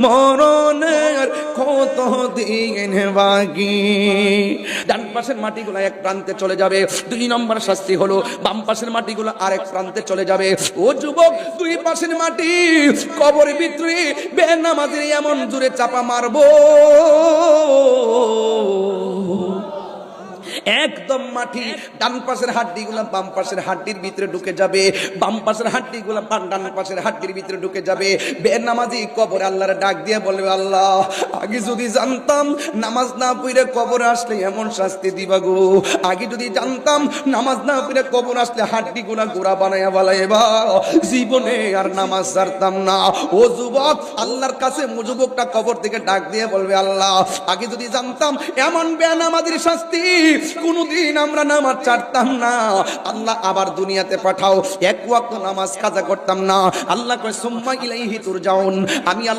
মরণের কত দিন বাকি। ডান পাশের মাটিগুলো এক প্রান্তে চলে যাবে, 2 নম্বর শাস্তি হলো বাম পাশের মাটিগুলো আরেক প্রান্তে চলে যাবে। ও যুবক, 2 পাশের মাটি কবরের ভিতরে বেনামাজির এমন জোরে চাপা মারবো, একদম মাটি ডান পাশের হাড্ডিগুলো বাম পাশের হাড্ডির ভিতরে ঢুকে যাবে, বাম পাশের হাড্ডিগুলো ডান পাশের হাড্ডির ভিতরে ঢুকে যাবে। বেনামাজি কবরে আল্লাহর ডাক দিয়ে বলবে, আল্লাহ আগে যদি জানতাম নামাজ না পড়ে কবরে আসলে এমন শাস্তি দিবা গো, আগে যদি জানতাম নামাজ না পড়ে কবর আসলে হাড্ডিগুলো গোড়া বানায়া বালাইবা, জীবনে আর নামাজ ছাড়তাম না। ও যুবক, আল্লাহর কাছে যুবকটা কবর থেকে ডাক দিয়ে বলবে, আল্লাহ আগে যদি জানতাম এমন বেনামাজির শাস্তি কোনদিন আমরা নামাজ ছাড়তাম না, আল্লাহ আবার দুনিয়াতে পাঠাও, এক ওয়াক্ত নামাজ কাজা করতাম না। আল্লাহ কয় সুম্মা ইলাইহি তুরজাউন, আমি আল্লাহ